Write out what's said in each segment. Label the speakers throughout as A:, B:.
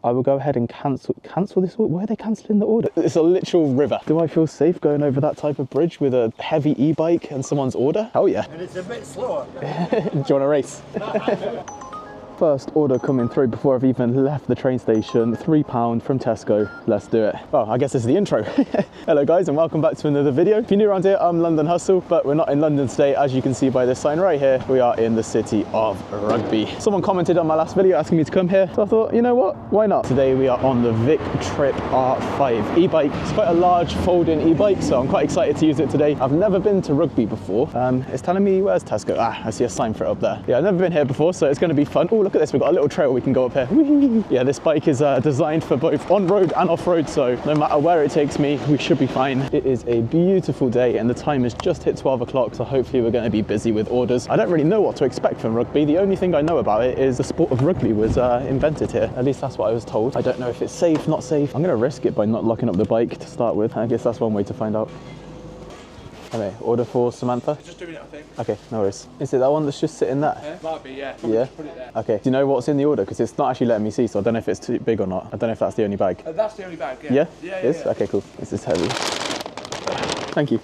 A: I will go ahead and cancel this order. Why are they cancelling the order? It's a literal river. Do I feel safe going over that type of bridge with a heavy e-bike and someone's order? Hell yeah.
B: And it's a bit slower.
A: Do you want to race? First order coming through before I've even left the train station. £3 from Tesco. Let's do it. Well, I guess this is the intro. Hello guys and welcome back to another video. If you're new around here, I'm London Hustle, but we're not in London today. As you can see by this sign right here, we are in the city of Rugby. Someone commented on my last video asking me to come here, so I thought, you know what, why not? Today we are on the Victrip R5 e-bike. It's quite a large folding e-bike, so I'm quite excited to use it today. I've never been to Rugby before. It's telling me, where's Tesco? I see a sign for it up there. Yeah, I've never been here before, so it's going to be fun. Oh, look at this, we've got a little trail we can go up here. Whee! Yeah, this bike is designed for both on-road and off-road, so no matter where it takes me, we should be fine. It is a beautiful day and the time has just hit 12 o'clock, so hopefully we're going to be busy with orders. I don't really know what to expect from Rugby. The only thing I know about it is the sport of rugby was invented here. At least that's what I was told. I don't know if it's safe, not safe. I'm going to risk it by not locking up the bike to start with. I guess that's one way to find out. Okay, order for Samantha?
B: Just doing it, I think.
A: Okay, no worries. Is it that one that's just sitting there?
B: Might be, yeah.
A: Yeah?
B: Just put it there.
A: Okay, do you know what's in the order? Because it's not actually letting me see, so I don't know if it's too big or not. I don't know if that's the only bag.
B: That's the only bag, yeah.
A: Yeah?
B: Yeah,
A: It is?
B: yeah.
A: Okay, cool. This is heavy. Thank you.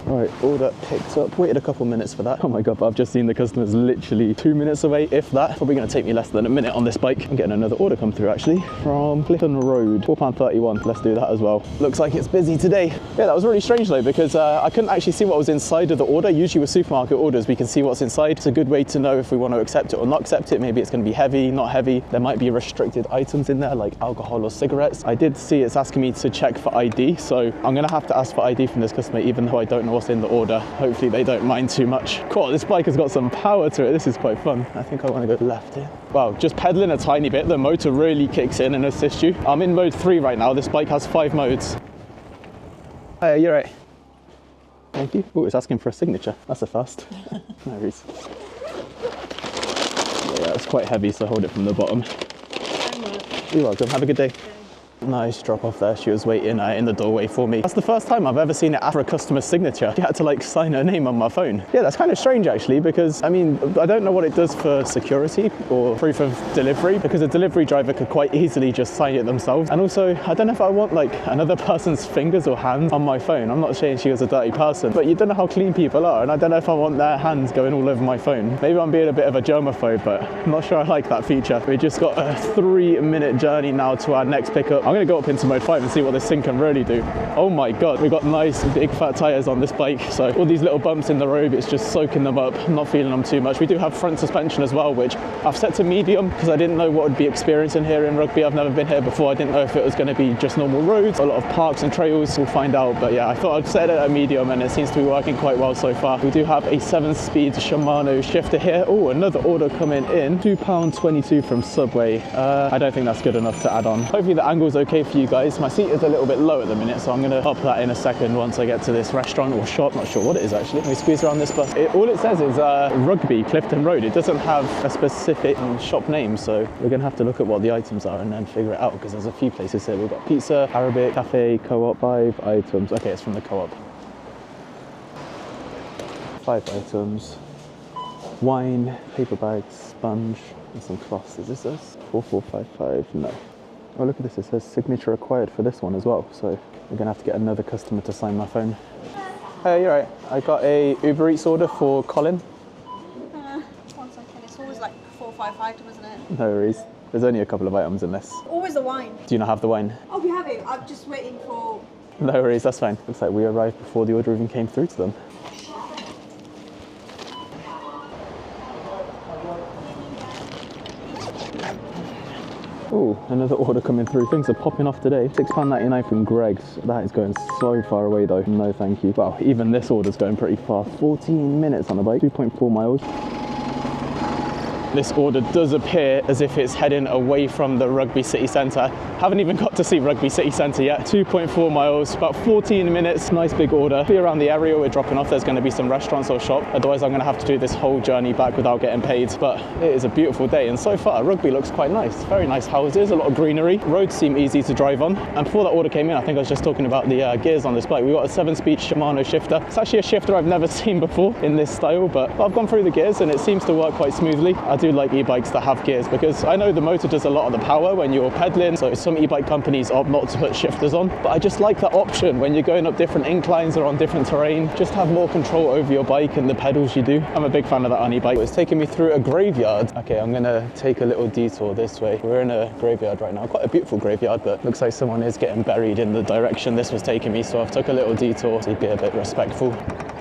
A: Alright, order picked up. Waited a couple minutes for that. Oh my god, but I've just seen the customers literally 2 minutes away, if that. Probably going to take me less than a minute on this bike. I'm getting another order come through actually from Clifton Road. £4.31. Let's do that as well. Looks like it's busy today. Yeah, that was really strange though, because I couldn't actually see what was inside of the order. Usually with supermarket orders, we can see what's inside. It's a good way to know if we want to accept it or not accept it. Maybe it's going to be heavy, not heavy. There might be restricted items in there like alcohol or cigarettes. I did see it's asking me to check for ID, so I'm going to have to ask for ID from this customer even though I don't know what's in the order. Hopefully they don't mind too much. Cool, this bike has got some power to it. This is quite fun. I think I want to go left here. Wow, just pedaling a tiny bit, the motor really kicks in and assists you. I'm in mode 3 right now. This bike has 5 modes. Hey, you're right. Thank you. Oh, it's asking for a signature. That's a first. No worries. Yeah, it's quite heavy, so hold it from the bottom. You're welcome. Have a good day. Nice drop off there. She was waiting in the doorway for me. That's the first time I've ever seen it after a customer's signature. She had to like sign her name on my phone. Yeah, that's kind of strange actually, because I mean, I don't know what it does for security or proof of delivery, because a delivery driver could quite easily just sign it themselves. And also, I don't know if I want like another person's fingers or hands on my phone. I'm not saying she was a dirty person, but you don't know how clean people are, and I don't know if I want their hands going all over my phone. Maybe I'm being a bit of a germaphobe, but I'm not sure I like that feature. We just got a 3-minute journey now to our next pickup. I'm going to go up into mode 5 and see what this thing can really do. Oh my god, we've got nice big fat tyres on this bike, so all these little bumps in the road, it's just soaking them up. I'm not feeling them too much. We do have front suspension as well, which I've set to medium because I didn't know what I'd be experiencing here in Rugby. I've never been here before. I didn't know if it was going to be just normal roads, a lot of parks and trails. We'll find out, but yeah, I thought I'd set it at medium and it seems to be working quite well so far. We do have a 7-speed Shimano shifter here. Oh, another order coming in. £2.22 from Subway. I don't think that's good enough to add on. Hopefully the angle's okay for you guys. My seat is a little bit low at the minute, so I'm going to pop that in a second once I get to this restaurant or shop. Not sure what it is actually. Let me squeeze around this bus. All it says is Rugby, Clifton Road. It doesn't have a specific shop name, so we're going to have to look at what the items are and then figure it out, because there's a few places here. We've got pizza, Arabic, cafe, co-op, 5 items. Okay, it's from the co-op. 5 items. Wine, paper bags, sponge, and some cloths. Is this this? 4455, no. Oh, look at this, it says signature required for this one as well, so we're gonna have to get another customer to sign my phone. Hey, you're right. I got a UberEats order for Colin.
C: 1 second, it's always like 4 or 5 items, isn't it?
A: No worries. There's only a couple of items in this.
C: Always the wine.
A: Do you not have the wine?
C: Oh, we have it. I'm just waiting for...
A: No worries, that's fine. Looks like we arrived before the order even came through to them. Oh, another order coming through. Things are popping off today. £6.99 from Greg's. That is going so far away though. No thank you. Wow, even this order's going pretty far. 14 minutes on the bike, 2.4 miles. This order does appear as if it's heading away from the Rugby City Centre. Haven't even got to see Rugby City Centre yet. 2.4 miles, about 14 minutes. Nice big order. Be around the area we're dropping off. There's going to be some restaurants or shop. Otherwise I'm going to have to do this whole journey back without getting paid. But it is a beautiful day, and so far Rugby looks quite nice. Very nice houses, a lot of greenery. Roads seem easy to drive on. And before that order came in, I think I was just talking about the gears on this bike. We've got a 7-speed Shimano shifter. It's actually a shifter I've never seen before in this style, but I've gone through the gears and it seems to work quite smoothly. I do like e-bikes that have gears, because I know the motor does a lot of the power when you're pedaling, so some e-bike companies opt not to put shifters on, but I just like that option when you're going up different inclines or on different terrain. Just have more control over your bike and the pedals you do. I'm a big fan of that on e-bike. It's taking me through a graveyard. Okay, I'm gonna take a little detour this way. We're in a graveyard right now, quite a beautiful graveyard, but looks like someone is getting buried in the direction this was taking me, so I've took a little detour to be a bit respectful.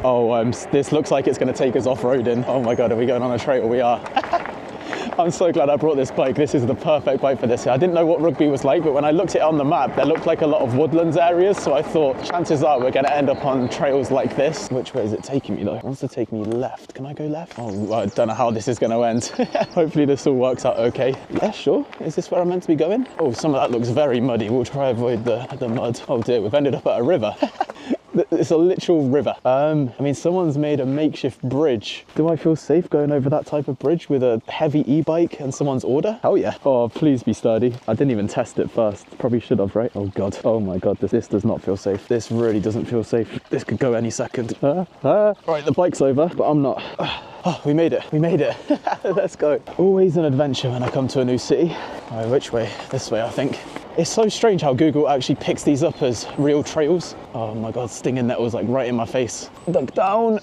A: Oh, this looks like it's going to take us off-roading. Oh my God, are we going on a trail? We are. I'm so glad I brought this bike. This is the perfect bike for this. I didn't know what Rugby was like, but when I looked at it on the map, there looked like a lot of woodlands areas, so I thought chances are we're going to end up on trails like this. Which way is it taking me though? It wants to take me left. Can I go left? Oh, I don't know how this is going to end. Hopefully this all works out okay. Yeah, sure. Is this where I'm meant to be going? Oh, some of that looks very muddy. We'll try avoid the mud. Oh dear, we've ended up at a river. It's a literal river. I mean, someone's made a makeshift bridge. Do I feel safe going over that type of bridge with a heavy e-bike and someone's order? Hell yeah. Oh, please be sturdy. I didn't even test it first. Probably should have, right? Oh God. Oh my God, this does not feel safe. This really doesn't feel safe. This could go any second. Right, the bike's over, but I'm not. Oh, we made it. We made it. Let's go. Always an adventure when I come to a new city. All right, which way? This way, I think. It's so strange how Google actually picks these up as real trails. Oh my God, stinging nettles like right in my face. Duck down.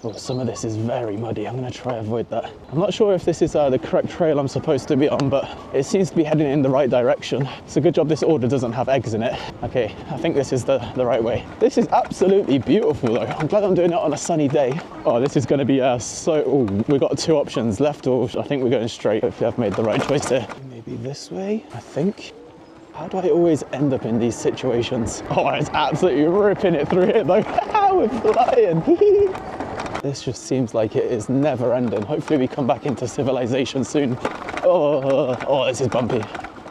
A: Oh, some of this is very muddy. I'm gonna try avoid that. I'm not sure if this is the correct trail I'm supposed to be on, but it seems to be heading in the right direction. It's a good job this order doesn't have eggs in it. Okay, I think this is the right way. This is absolutely beautiful though. I'm glad I'm doing it on a sunny day. Oh, this is gonna be we've got two options, left or I think we're going straight. Hopefully I've made the right choice here. Maybe this way, I think. How do I always end up in these situations? Oh, it's absolutely ripping it through here though. We're flying. This just seems like it is never ending. Hopefully we come back into civilization soon. Oh, this is bumpy.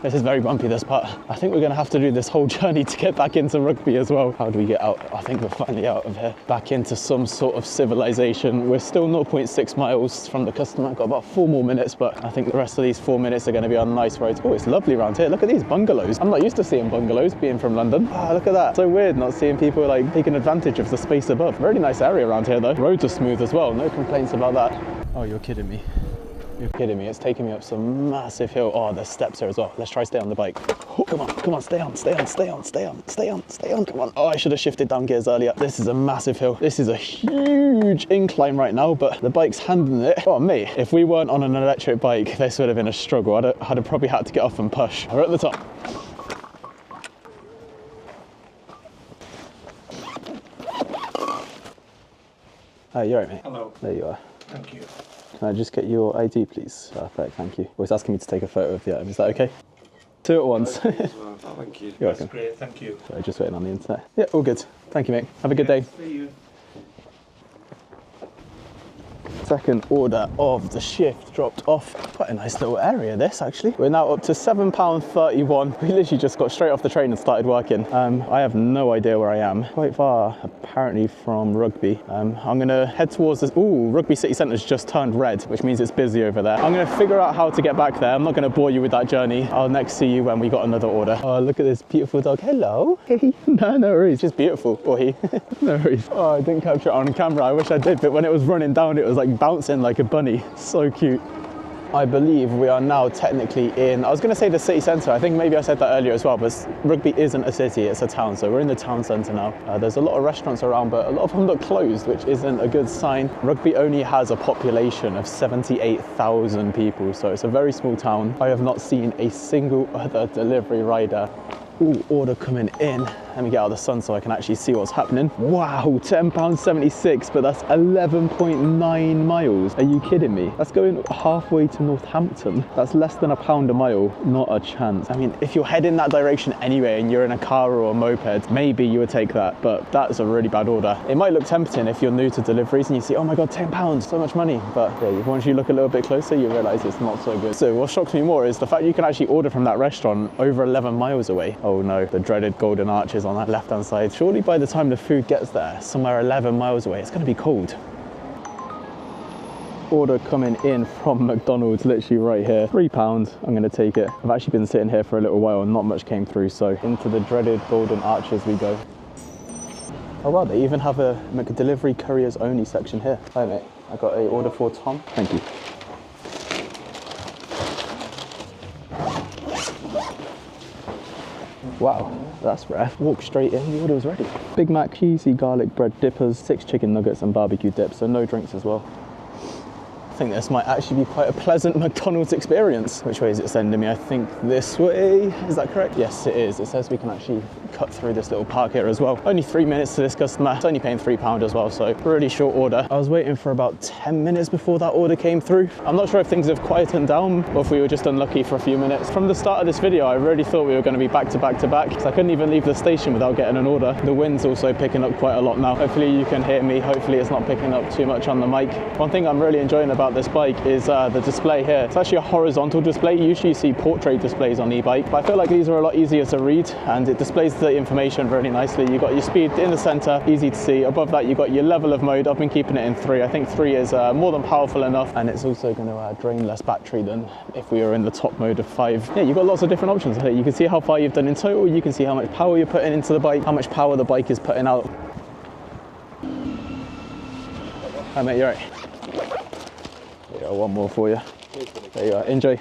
A: This is very bumpy, this part. I think we're gonna have to do this whole journey to get back into Rugby as well. How do we get out? I think we're finally out of here. Back into some sort of civilization. We're still 0.6 miles from the customer. Got about 4 more minutes, but I think the rest of these 4 minutes are gonna be on nice roads. Oh, it's lovely around here. Look at these bungalows. I'm not used to seeing bungalows, being from London. Ah, look at that. So weird not seeing people like taking advantage of the space above. Really nice area around here though. Roads are smooth as well. No complaints about that. Oh, you're kidding me. You're kidding me, it's taking me up some massive hill. Oh, there's steps here as well. Let's try stay on the bike. Oh, come on, stay on, come on. Oh, I should have shifted down gears earlier. This is a massive hill. This is a huge incline right now, but the bike's handling it. Oh, me, if we weren't on an electric bike, this would have been a struggle. I'd have probably had to get off and push. We're at the top. Hi, you're right, mate.
B: Hello.
A: There you are.
B: Thank you.
A: Can I just get your ID, please? Perfect, thank you. Oh, it's asking me to take a photo of the item. Is that okay? 2 at once.
B: Oh, thank you.
A: You're
B: That's
A: welcome.
B: great, thank you.
A: Sorry, just waiting on the internet. Yeah, all good. Thank you, mate. Have a good day.
B: See you.
A: Second order of the shift dropped off. Quite a nice little area this actually. We're now up to £7.31. We literally just got straight off the train and started working. I have no idea where I am. Quite far apparently from Rugby. I'm gonna head towards this. Ooh, Rugby City Centre's just turned red, which means it's busy over there. I'm gonna figure out how to get back there. I'm not gonna bore you with that journey. I'll next see you when we got another order. Oh, look at this beautiful dog. Hello. Hey. No worries. Just beautiful. Or he. No worries. Oh, I didn't capture it on camera. I wish I did, but when it was running down, it was like bouncing like a bunny. So cute. I believe we are now technically in, I was going to say the city centre, I think maybe I said that earlier as well, but Rugby isn't a city, it's a town, so we're in the town centre now. There's a lot of restaurants around, but a lot of them look closed, which isn't a good sign. Rugby only has a population of 78,000 people, so it's a very small town. I have not seen a single other delivery rider. Ooh, order coming in. Let me get out of the sun so I can actually see what's happening. Wow, £10.76, but that's 11.9 miles. Are you kidding me? That's going halfway to Northampton. That's less than £1 a mile. Not a chance. I mean, if you're heading that direction anyway and you're in a car or a moped, maybe you would take that, but that's a really bad order. It might look tempting if you're new to deliveries and you see, oh my God, £10, so much money. But yeah, once you look a little bit closer, you realize it's not so good. So what shocks me more is the fact you can actually order from that restaurant over 11 miles away. Oh no, the dreaded golden arches on that left-hand side. Surely by the time the food gets there, somewhere 11 miles away, it's going to be cold. Order coming in from McDonald's, literally right here. £3, I'm going to take it. I've actually been sitting here for a little while and not much came through, so into the dreaded golden arches we go. Oh wow, they even have a McDelivery couriers only section here. Hi mate. I got a order for Tom. Thank you. Wow, that's rare. Walk straight in, the order was ready. Big Mac, cheesy garlic bread dippers, 6 chicken nuggets and barbecue dips, so no drinks as well. I think this might actually be quite a pleasant McDonald's experience. Which way is it sending me? I think this way. Is that correct? Yes, it is. It says we can actually cut through this little park here as well. Only 3 minutes to this customer. It's only paying £3 as well, so really short order. I was waiting for about 10 minutes before that order came through. I'm not sure if things have quietened down or if we were just unlucky for a few minutes. From the start of this video, I really thought we were going to be back to back to back, because I couldn't even leave the station without getting an order. The wind's also picking up quite a lot now. Hopefully you can hear me. Hopefully it's not picking up too much on the mic. One thing I'm really enjoying about this bike is the display here. It's actually a horizontal display. Usually you see portrait displays on e-bike, but I feel like these are a lot easier to read, and it displays the information very nicely. You've got your speed in the center, easy to see. Above that, you've got your level of mode. I've been keeping it in 3. I think 3 is more than powerful enough, and it's also going to drain less battery than if we were in the top mode of 5. Yeah, you've got lots of different options here. You can see how far you've done in total. You can see how much power you're putting into the bike, how much power the bike is putting out. Hi mate, you alright? Yeah, one more for you. There you are, enjoy.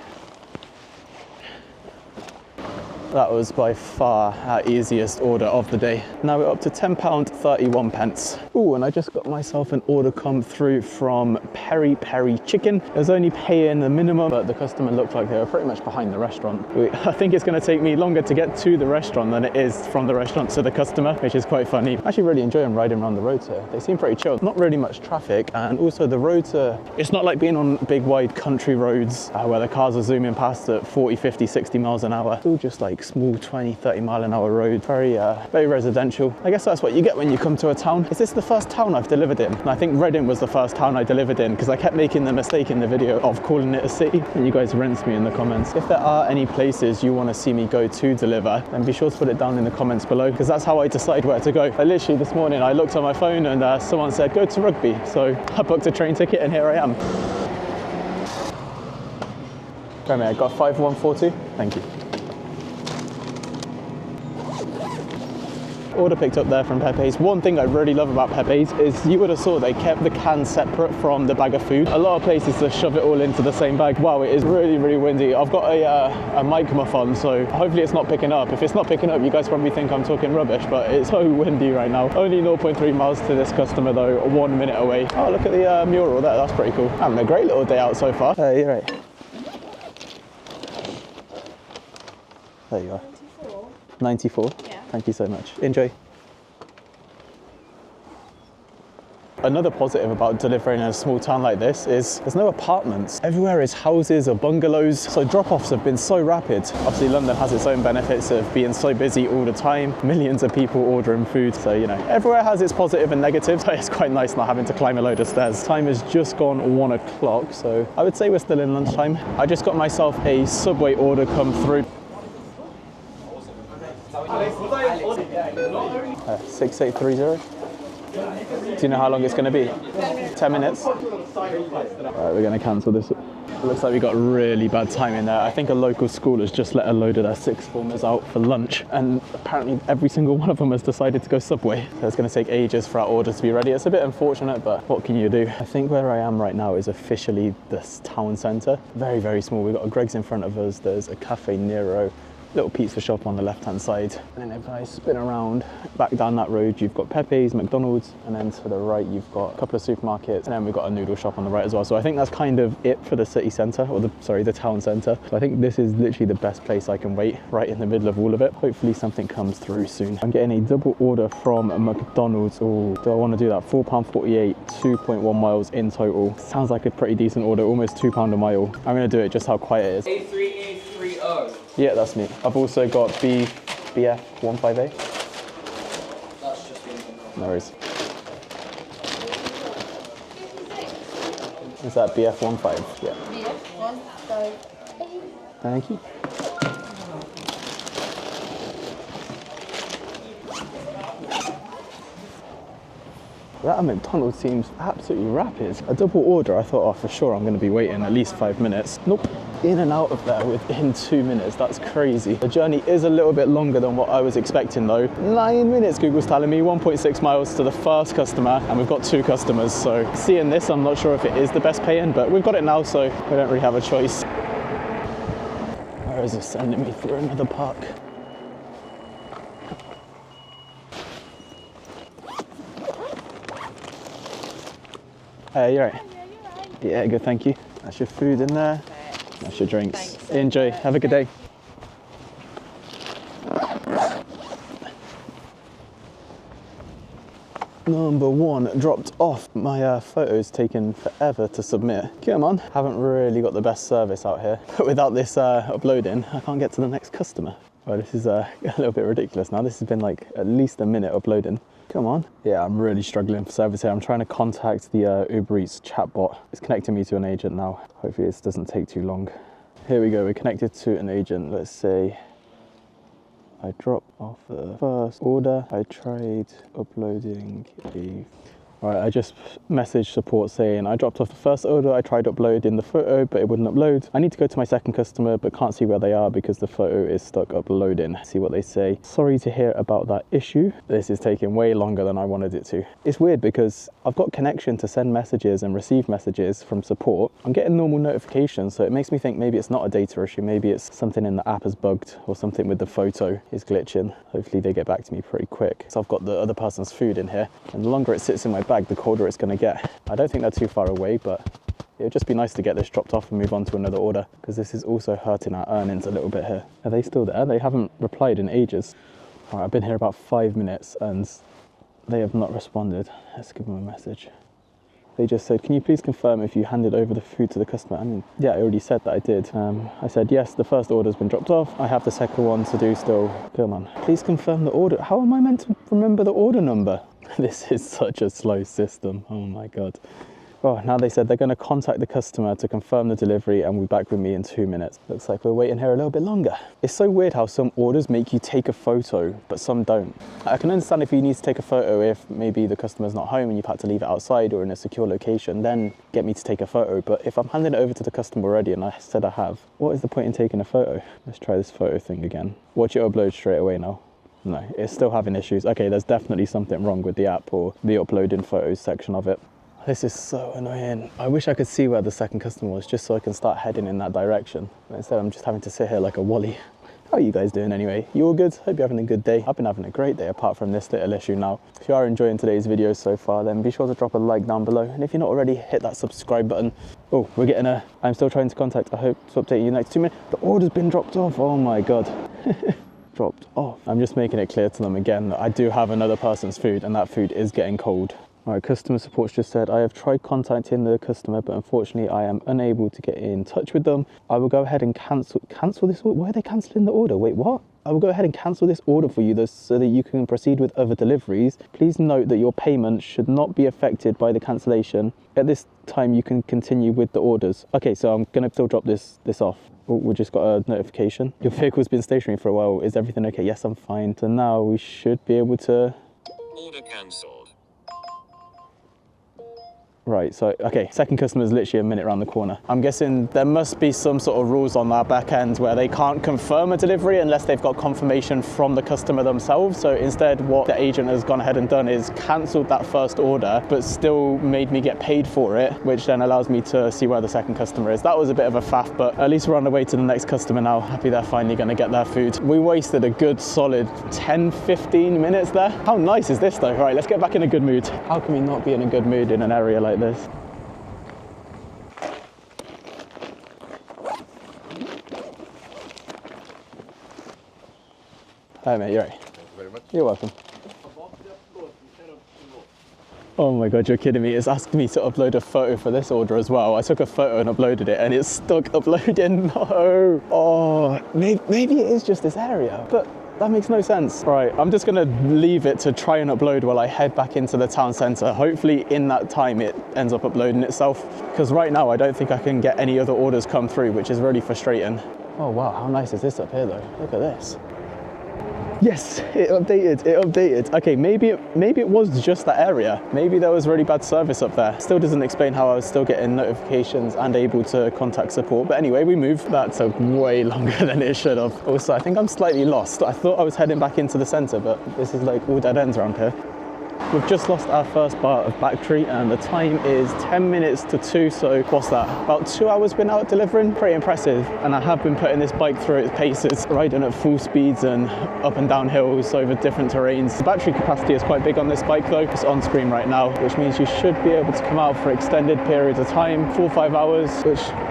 A: That was by far our easiest order of the day. Now we're up to £10.31. Ooh, and I just got myself an order come through from Peri Peri Chicken. It was only paying the minimum, but the customer looked like they were pretty much behind the restaurant. I think it's going to take me longer to get to the restaurant than it is from the restaurant to the customer, which is quite funny. I'm actually really enjoying riding around the roads here. They seem pretty chill. Not really much traffic, and also the roads are, it's not like being on big wide country roads where the cars are zooming past at 40, 50, 60 miles an hour. It's all just like small 20, 30 mile an hour road. Very residential. I guess that's what you get when you come to a town. Is this the first town I've delivered in? And I think Reading was the first town I delivered in, because I kept making the mistake in the video of calling it a city, and you guys rinsed me in the comments. If there are any places you want to see me go to deliver, then be sure to put it down in the comments below, because that's how I decide where to go. Literally this morning I looked on my phone and someone said go to Rugby, so I booked a train ticket and here I am. Okay mate, I got 5142. Thank you. Order picked up there from Pepe's. One thing I really love about Pepe's is you would have saw they kept the can separate from the bag of food. A lot of places just shove it all into the same bag. Wow, it is really, really windy. I've got a mic muff on, so hopefully it's not picking up. If it's not picking up, you guys probably think I'm talking rubbish, but it's so windy right now. Only 0.3 miles to this customer though, 1 minute away. Oh, look at the mural there, that's pretty cool. Having a great little day out so far. You're right. There you are. 94? Yeah. Thank you so much. Enjoy. Another positive about delivering in a small town like this is there's no apartments. Everywhere is houses or bungalows, so drop-offs have been so rapid. Obviously London has its own benefits of being so busy all the time, millions of people ordering food, so you know, everywhere has its positive and negatives. It's quite nice not having to climb a load of stairs. Time has just gone 1 o'clock, so I would say we're still in lunchtime. I just got myself a Subway order come through. 6830. Do you know how long it's going to be? 10 minutes? All right, we're going to cancel this. It looks like we got really bad timing there. I think a local school has just let a load of their sixth formers out for lunch, and apparently every single one of them has decided to go Subway. So it's going to take ages for our order to be ready. It's a bit unfortunate, but what can you do? I think where I am right now is officially this town centre. Very, very small. We've got a Greggs in front of us. There's a Cafe Nero, little pizza shop on the left-hand side, and then if I spin around back down that road, you've got Pepe's, McDonald's, and then to the right you've got a couple of supermarkets, and then we've got a noodle shop on the right as well. So I think that's kind of it for the city centre, or the town centre. So I think this is literally the best place I can wait, right in the middle of all of it. Hopefully something comes through soon. I'm getting a double order from McDonald's. Oh, do I want to do that? £4.48, 2.1 miles in total. Sounds like a pretty decent order, almost £2 a mile. I'm going to do it just how quiet it is.
B: A3830.
A: Yeah, that's me. I've also got BF15A.
B: That's just the
A: No worries. Is that BF15? Yeah.
C: BF15A.
A: Thank you. That at McDonald's seems absolutely rapid. A double order, I thought, oh, for sure I'm going to be waiting at least 5 minutes. Nope. in and out of there within 2 minutes. That's crazy. The journey is a little bit longer than what I was expecting though. 9 minutes, Google's telling me, 1.6 miles to the first customer, and we've got 2 customers. So seeing this, I'm not sure if it is the best paying, but we've got it now, so we don't really have a choice. Where is it sending me through another park? Hey, you're right.
C: Yeah, you're right.
A: Yeah, good, thank you. That's your food in there. That's your drinks.
C: Thanks.
A: Enjoy. Have a good day. Number 1 dropped off. My photo's taken forever to submit. Come on. Haven't really got the best service out here. But without this uploading, I can't get to the next customer. Well, this is a little bit ridiculous now. This has been like at least a minute uploading. Come on. Yeah, I'm really struggling for service here. I'm trying to contact the UberEats chatbot. It's connecting me to an agent now. Hopefully this doesn't take too long. Here we go, we're connected to an agent. Let's say I drop off the first order. I tried uploading a... Right, I just messaged support saying I dropped off the first order, I tried uploading the photo, but it wouldn't upload. I need to go to my second customer, but can't see where they are because the photo is stuck uploading. See what they say. Sorry to hear about that issue. This is taking way longer than I wanted it to. It's weird because I've got connection to send messages and receive messages from support. I'm getting normal notifications, so it makes me think maybe it's not a data issue. Maybe it's something in the app has bugged or something with the photo is glitching. Hopefully they get back to me pretty quick. So I've got the other person's food in here, and the longer it sits in my bag, the colder it's going to get. I don't think they're too far away, but it would just be nice to get this dropped off and move on to another order, because this is also hurting our earnings a little bit here. Are they still there? They haven't replied in ages. All right, I've been here about 5 minutes and they have not responded. Let's give them a message. They just said, can you please confirm if you handed over the food to the customer? I mean, yeah, I already said that I did. I said, yes, the first order's been dropped off. I have the second one to do still. Come on. Please confirm the order. How am I meant to remember the order number? This is such a slow system. Oh my God. Oh, now they said they're going to contact the customer to confirm the delivery and be back with me in 2 minutes. Looks like we're waiting here a little bit longer. It's so weird how some orders make you take a photo, but some don't. I can understand if you need to take a photo if maybe the customer's not home and you've had to leave it outside or in a secure location, then get me to take a photo. But if I'm handing it over to the customer already and I said I have, what is the point in taking a photo? Let's try this photo thing again. Watch it upload straight away now. No, it's still having issues. Okay, there's definitely something wrong with the app or the uploading photos section of it. This is so annoying. I wish I could see where the second customer was just so I can start heading in that direction. But instead, I'm just having to sit here like a wally. How are you guys doing anyway? You all good? Hope you're having a good day. I've been having a great day apart from this little issue now. If you are enjoying today's video so far, then be sure to drop a like down below. And if you're not already, hit that subscribe button. Oh, we're getting a... I'm still trying to contact. I hope to update you next 2 minutes. The order's been dropped off. Oh my God. Dropped off. I'm just making it clear to them again that I do have another person's food and that food is getting cold. All right, customer support's just said, I have tried contacting the customer, but unfortunately I am unable to get in touch with them. I will go ahead and cancel this order. Why are they cancelling the order? Wait, what? I will go ahead and cancel this order for you so that you can proceed with other deliveries. Please note that your payment should not be affected by the cancellation. At this time, you can continue with the orders. Okay, so I'm gonna still drop this off. Oh, we just got a notification. Your vehicle's been stationary for a while. Is everything okay? Yes, I'm fine. So now we should be able to...
D: Order cancelled.
A: Right, so, okay, second customer is literally a minute around the corner. I'm guessing there must be some sort of rules on our back end where they can't confirm a delivery unless they've got confirmation from the customer themselves. So instead, what the agent has gone ahead and done is cancelled that first order, but still made me get paid for it, which then allows me to see where the second customer is. That was a bit of a faff, but at least we're on the way to the next customer now. Happy they're finally gonna get their food. We wasted a good solid 10-15 minutes there. How nice is this though? Right, let's get back in a good mood. How can we not be in a good mood in an area like this? Hi mate, you're right.
E: Thank you very much.
A: You're welcome. Oh my God, you're kidding me. It's asked me to upload a photo for this order as well. I took a photo and uploaded it and it's stuck uploading. No. Oh, maybe it is just this area, but that makes no sense. Right, I'm just gonna leave it to try and upload while I head back into the town centre. Hopefully in that time it ends up uploading itself, because right now I don't think I can get any other orders come through, which is really frustrating. Oh wow, how nice is this up here though? Look at this. Yes, it updated. Okay, maybe it was just that area. Maybe there was really bad service up there. Still doesn't explain how I was still getting notifications and able to contact support. But anyway, we moved. That took way longer than it should have. Also, I think I'm slightly lost. I thought I was heading back into the centre, but this is like all dead ends around here. We've just lost our first bar of battery and the time is 10 minutes to 2, so what's that? About 2 hours been out delivering? Pretty impressive. And I have been putting this bike through its paces, riding at full speeds and up and down hills over different terrains. The battery capacity is quite big on this bike though. It's on screen right now, which means you should be able to come out for extended periods of time, 4 or 5 hours,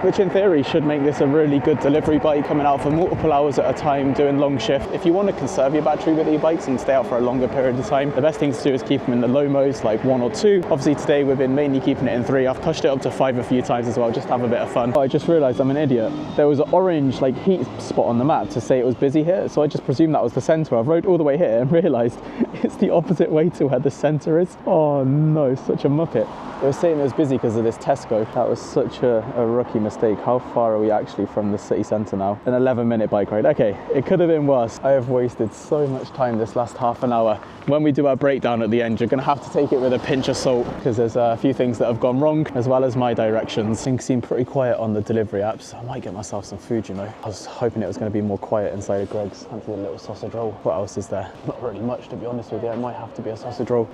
A: which in theory should make this a really good delivery bike, coming out for multiple hours at a time, doing long shift. If you want to conserve your battery with e-bikes and stay out for a longer period of time, the best thing to do is keep them in the low modes, like 1 or 2. Obviously today we've been mainly keeping it in 3. I've pushed it up to 5 a few times as well, just to have a bit of fun. But I just realised I'm an idiot. There was an orange like heat spot on the map to say it was busy here, so I just presumed that was the centre. I rode all the way here and realised it's the opposite way to where the centre is. Oh no, such a muppet. It was saying it was busy because of this Tesco. That was such a rookie mistake. How far are we actually from the city centre now? An 11-minute bike ride. Okay, it could have been worse. I have wasted so much time this last half an hour. When we do our breakdown at the end, you're going to have to take it with a pinch of salt because there's a few things that have gone wrong, as well as my directions. Things seem pretty quiet on the delivery apps. I might get myself some food, you know. I was hoping it was going to be more quiet inside of Greg's. Fancy a little sausage roll. What else is there? Not really much, to be honest with you. It might have to be a sausage roll.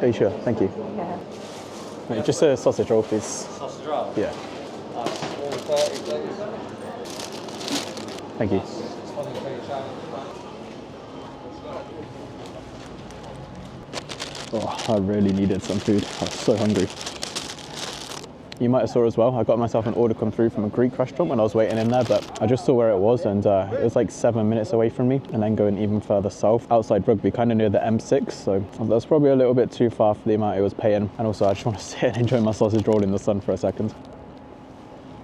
A: Are you sure? Thank you.
C: Yeah.
A: Wait, just a sausage roll, please.
B: Sausage roll?
A: Yeah. Thank you. Oh, I really needed some food. I was so hungry. You might have saw as well, I got myself an order come through from a Greek restaurant when I was waiting in there, but I just saw where it was and it was like 7 minutes away from me, and then going even further south, outside Rugby, kind of near the M6, so that's probably a little bit too far for the amount it was paying. And also I just want to sit and enjoy my sausage roll in the sun for a second.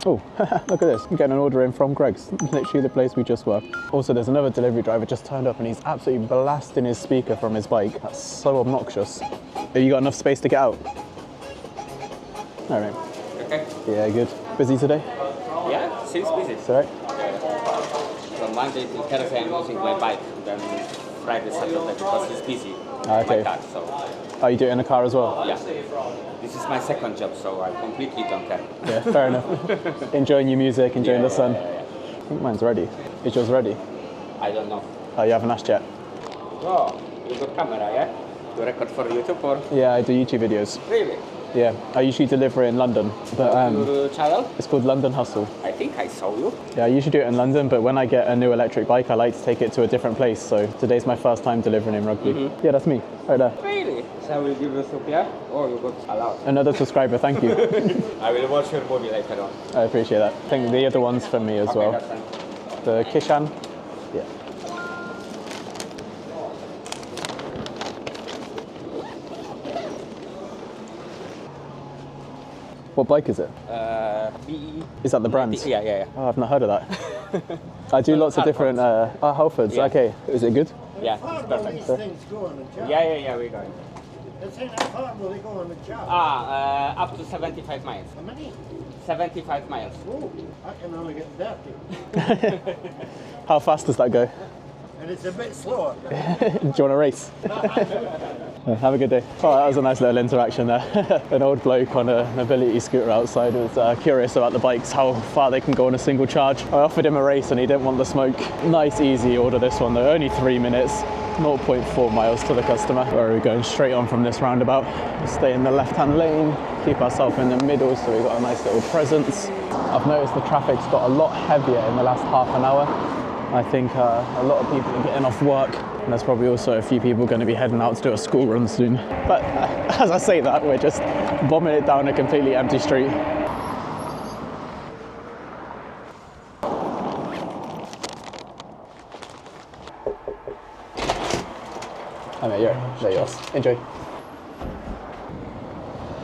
A: Oh, look at this, I'm getting an order in from Greg's, literally the place we just were. Also, there's another delivery driver just turned up and he's absolutely blasting his speaker from his bike. That's so obnoxious. Have you got enough space to get out? All right.
B: Okay.
A: Yeah, good. Busy today?
B: Yeah, seems busy.
A: It's all right?
B: From Monday to Thursday I'm using my bike, then Friday, Saturday because it's busy.
A: Okay.
B: My car, so.
A: Oh, you do it in the car as well?
B: Yeah. This is my second job, so I completely don't care.
A: Yeah, fair enough. Enjoying your music, enjoying the sun. I think mine's ready. Is yours ready?
B: I don't know.
A: Oh, you haven't asked yet?
B: Oh, you got camera, yeah? You record for YouTube or?
A: Yeah, I do YouTube videos.
B: Really?
A: Yeah, I usually deliver in London, but
B: Your channel?
A: it's called London Hustle.
B: I think I saw you.
A: Yeah, I usually do it in London, but when I get a new electric bike, I like to take it to a different place. So today's my first time delivering in Rugby. Yeah, that's me, right there.
B: Really? So I will give you soup, yeah? Oh, you got a lot.
A: Another subscriber, thank you.
B: I will watch your movie later on.
A: I appreciate that. I think the other one's for me as
B: Okay,
A: well.
B: that's fine.
A: The Kishan. Yeah. What bike is it?
B: BE.
A: Is that the brand?
B: Yeah.
A: Oh, I've not heard of that. I do lots of different. Halfords.
B: Yeah.
A: Okay. Is it good?
B: Yeah,
D: How
B: it's
D: far will
B: perfect.
D: these things go on the job?
B: Yeah, we're going.
D: They're saying how far will they go on the job?
B: Up to 75 miles.
D: How many?
B: 75 miles.
D: Oh, I can only get that.
A: How fast does that go?
D: And it's a bit slower.
A: Do you want to race? Have a good day. Oh, that was a nice little interaction there. An old bloke on a mobility scooter outside was curious about the bikes, how far they can go on a single charge. I offered him a race and he didn't want the smoke. Nice, easy order this one though, only 3 minutes. 0.4 miles to the customer. Where are we going? Straight on from this roundabout. Stay in the left-hand lane, keep ourselves in the middle so we've got a nice little presence. I've noticed the traffic's got a lot heavier in the last half an hour. I think a lot of people are getting off work, and there's probably also a few people going to be heading out to do a school run soon. But as I say that, we're just bombing it down a completely empty street. Oh no, there yours. Enjoy.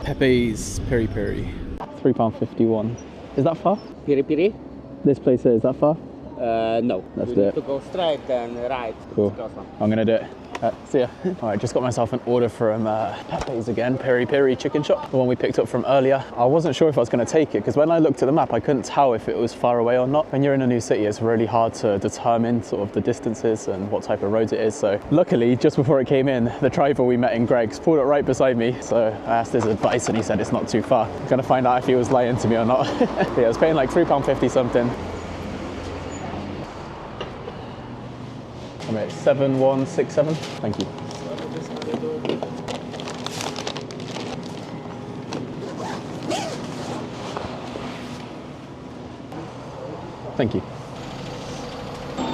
A: Pepe's Peri Peri. £3.51. Is that far?
B: Piri Piri?
A: This place here, is that far?
B: No.
A: Let's
B: you
A: do
B: need
A: it.
B: to go straight and right.
A: Cool.
B: It's close one.
A: I'm gonna do it. See ya. All right, just got myself an order from Pepe's again, Peri Peri Chicken Shop, the one we picked up from earlier. I wasn't sure if I was going to take it because when I looked at the map, I couldn't tell if it was far away or not. When you're in a new city, it's really hard to determine sort of the distances and what type of roads it is. So luckily, just before it came in, the driver we met in Greg's pulled it right beside me. So I asked his advice and he said it's not too far. I'm going to find out if he was lying to me or not. Yeah, I was paying like £3.50 something. I'm at 7167. Thank you. Thank you.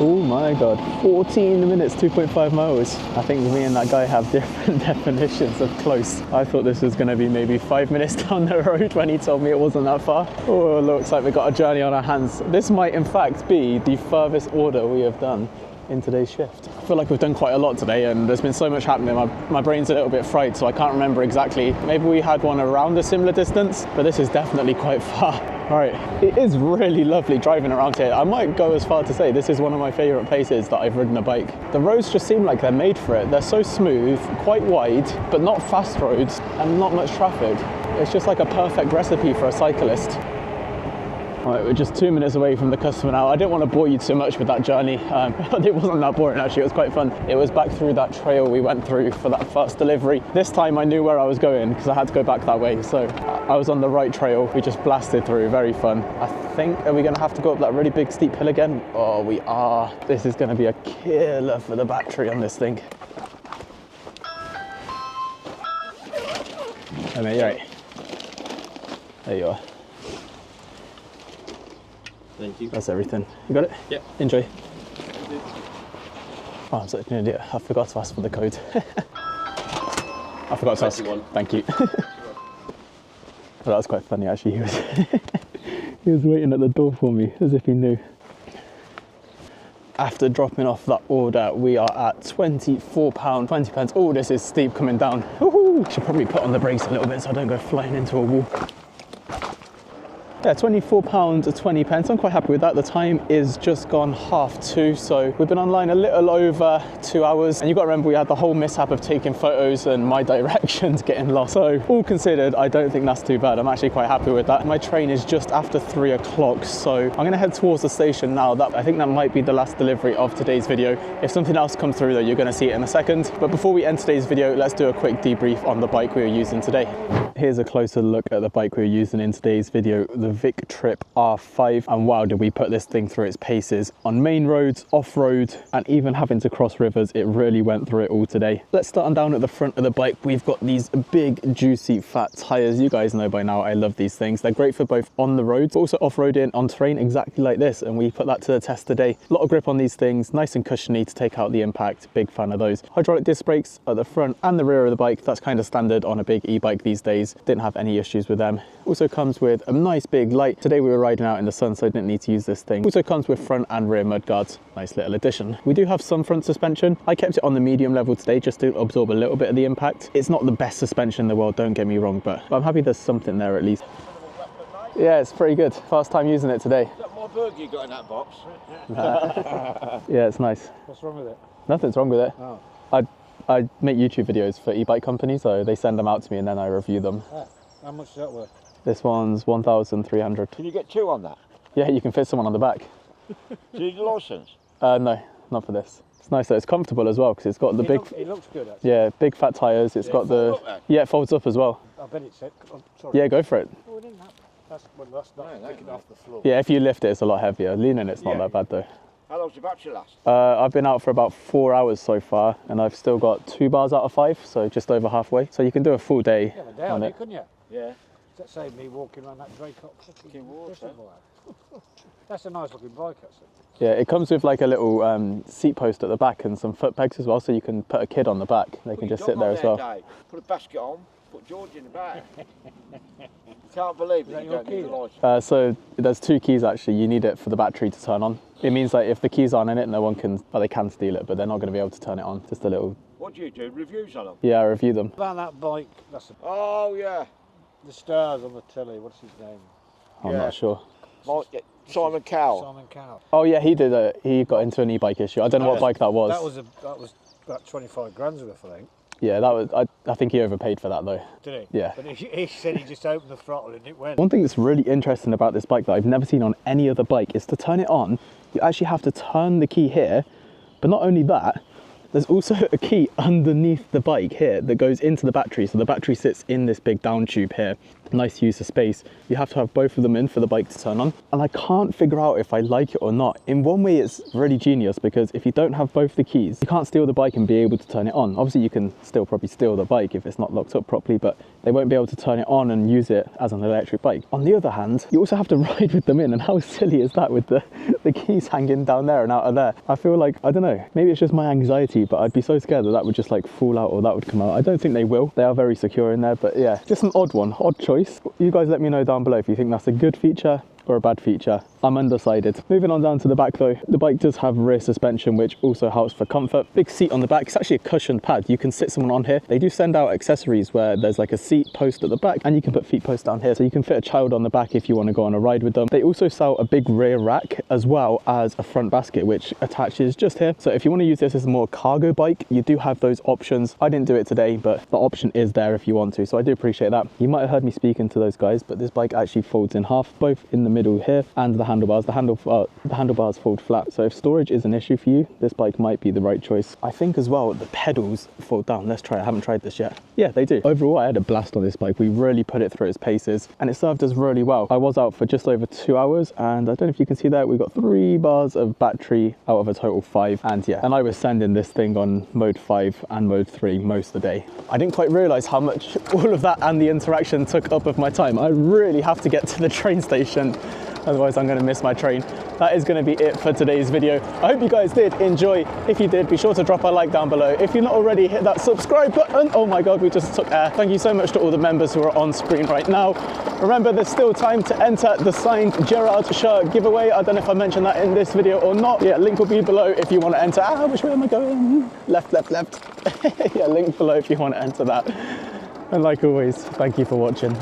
A: Oh my god, 14 minutes, 2.5 miles. I think me and that guy have different definitions of close. I thought this was going to be maybe 5 minutes down the road when he told me it wasn't that far. Oh, looks like we've got a journey on our hands. This might in fact be the furthest order we have done in today's shift. I feel like we've done quite a lot today and there's been so much happening. My brain's a little bit fried, so I can't remember exactly. Maybe we had one around a similar distance, but this is definitely quite far. All right, it is really lovely driving around here. I might go as far to say this is one of my favorite places that I've ridden a bike. The roads just seem like they're made for it. They're so smooth, quite wide, but not fast roads and not much traffic. It's just like a perfect recipe for a cyclist. All right, we're just 2 minutes away from the customer now. I didn't want to bore you too much with that journey, but it wasn't that boring actually, it was quite fun. It was back through that trail we went through for that first delivery. This time I knew where I was going because I had to go back that way, so I was on the right trail. We just blasted through, very fun. I think, are we gonna have to go up that really big steep hill again? Oh, we are. This is gonna be a killer for the battery on this thing. Oh mate, you're right. There you are.
E: Thank you.
A: That's everything. You got it?
E: Yep.
A: Enjoy. Oh, I'm such an idiot. I forgot to ask for the code. I forgot to ask. Thank you. Well, that was quite funny actually. He was waiting at the door for me as if he knew. After dropping off that order, we are at £24.20. Oh, this is steep coming down. Woohoo! Should probably put on the brakes a little bit so I don't go flying into a wall. Yeah, £24.20. I'm quite happy with that. The time is just gone 2:30, so we've been online a little over 2 hours. And you've got to remember we had the whole mishap of taking photos and my directions getting lost. So all considered, I don't think that's too bad. I'm actually quite happy with that. My train is just after 3 o'clock, so I'm gonna head towards the station now. I think that might be the last delivery of today's video. If something else comes through though, you're gonna see it in a second. But before we end today's video, let's do a quick debrief on the bike we were using today. Here's a closer look at the bike we were using in today's video, the Victrip R5, and wow, did we put this thing through its paces on main roads, off-road, and even having to cross rivers. It really went through it all today. Let's start on down at the front of the bike. We've got these big, juicy, fat tires. You guys know by now I love these things. They're great for both on the road, but also off-roading on terrain exactly like this, and we put that to the test today. A lot of grip on these things, nice and cushiony to take out the impact. Big fan of those. Hydraulic disc brakes at the front and the rear of the bike. That's kind of standard on a big e-bike these days. Didn't have any issues with them. Also comes with a nice big light. Today we were riding out in the sun, so I didn't need to use this thing. Also comes with front and rear mud guards. Nice little addition. We do have some front suspension. I kept it on the medium level today just to absorb a little bit of the impact. It's not the best suspension in the world, don't get me wrong, but I'm happy there's something there at least. Yeah, it's pretty good. First time using it today.
D: Is that more burger you got in that box?
A: Yeah, it's nice.
D: What's wrong with it?
A: Nothing's wrong with it.
D: Oh.
A: I make YouTube videos for e-bike companies, so they send them out to me and then I review them.
D: Ah, how much is that worth?
A: This one's 1,300.
F: Can you get two on that?
A: Yeah, you can fit someone on the back.
F: Do you need a license?
A: No, not for this. It's nice though, it's comfortable as well because it's got the big...
D: It looks good actually.
A: Yeah, big fat tyres, it's got the... Yeah, it folds up as well.
D: I bet it's it. Oh, sorry.
A: Yeah, go for it.
D: Oh, it didn't happen. That's not picking off the floor.
A: Yeah, if you lift it, it's a lot heavier. Leaning, it's not that bad though.
F: How long's the battery last?
A: I've been out for about 4 hours so far and I've still got 2 bars out of 5, so just over halfway. So you can do a full day
D: Yeah, a day
A: on it.
D: couldn't you?
F: Yeah.
D: That saved me walking around that Draycott festival. That's a nice looking bike actually.
A: Yeah, it comes with like a little seat post at the back and some foot pegs as well, so you can put a kid on the back. They can just sit there as well.
F: Dave. Put a basket on, put George in the back. Can't believe that you don't need a license.
A: So there's 2 keys actually. You need it for the battery to turn on. It means that if the keys aren't in it, no one can, well, they can steal it, but they're not going to be able to turn it on. Just a little...
F: What do you do? Reviews on them?
A: Yeah, I review them.
D: About that bike, that's
F: Oh, yeah.
D: the stars on the telly. What's his name?
A: I'm not sure.
F: Simon Cowell.
D: Simon Cowell.
A: Oh yeah, he got into an e-bike issue. I don't know what bike that was.
D: That was about 25 grand's worth, I think.
A: Yeah, that was. I think he overpaid for that though.
D: Did he?
A: Yeah.
D: But he said he just opened the throttle and it went.
A: One thing that's really interesting about this bike that I've never seen on any other bike is to turn it on, you actually have to turn the key here, but not only that, there's also a key underneath the bike here that goes into the battery. So the battery sits in this big down tube here. Nice use of space. You have to have both of them in for the bike to turn on. And I can't figure out if I like it or not. In one way, it's really genius because if you don't have both the keys, you can't steal the bike and be able to turn it on. Obviously, you can still probably steal the bike if it's not locked up properly, but they won't be able to turn it on and use it as an electric bike. On the other hand, you also have to ride with them in. And how silly is that with the keys hanging down there and out of there? I feel like, I don't know, maybe it's just my anxiety, but I'd be so scared that that would just like fall out or that would come out. I don't think they will. They are very secure in there, but yeah, just an odd one, odd choice. You guys let me know down below if you think that's a good feature or a bad feature. I'm undecided. Moving on down to the back though, the bike does have rear suspension, which also helps for comfort. Big seat on the back. It's actually a cushioned pad. You can sit someone on here. They do send out accessories where there's like a seat post at the back and you can put feet posts down here. So you can fit a child on the back if you want to go on a ride with them. They also sell a big rear rack as well as a front basket, which attaches just here. So if you want to use this as more cargo bike, you do have those options. I didn't do it today, but the option is there if you want to. So I do appreciate that. You might have heard me speaking to those guys, but this bike actually folds in half, both in the middle here and the handlebars. The handlebars fold flat. So if storage is an issue for you, this bike might be the right choice. I think as well, the pedals fold down. Let's try it. I haven't tried this yet. Yeah, they do. Overall, I had a blast on this bike. We really put it through its paces and it served us really well. I was out for just over 2 hours and I don't know if you can see that, we got 3 bars of battery out of a total 5. And yeah, and I was sending this thing on mode 5 and mode 3 most of the day. I didn't quite realize how much all of that and the interaction took up of my time. I really have to get to the train station, otherwise I'm going to miss my train. That is going to be it for today's video. I hope you guys did enjoy. If you did, be sure to drop a like down below. If you're not already, hit that subscribe button. Oh my God, we just took air. Thank you so much to all the members who are on screen right now. Remember, there's still time to enter the signed Gerard shirt giveaway. I don't know if I mentioned that in this video or not. Yeah, link will be below if you want to enter. Which way am I going? Left, left, left. Yeah, link below if you want to enter that. And like always, thank you for watching.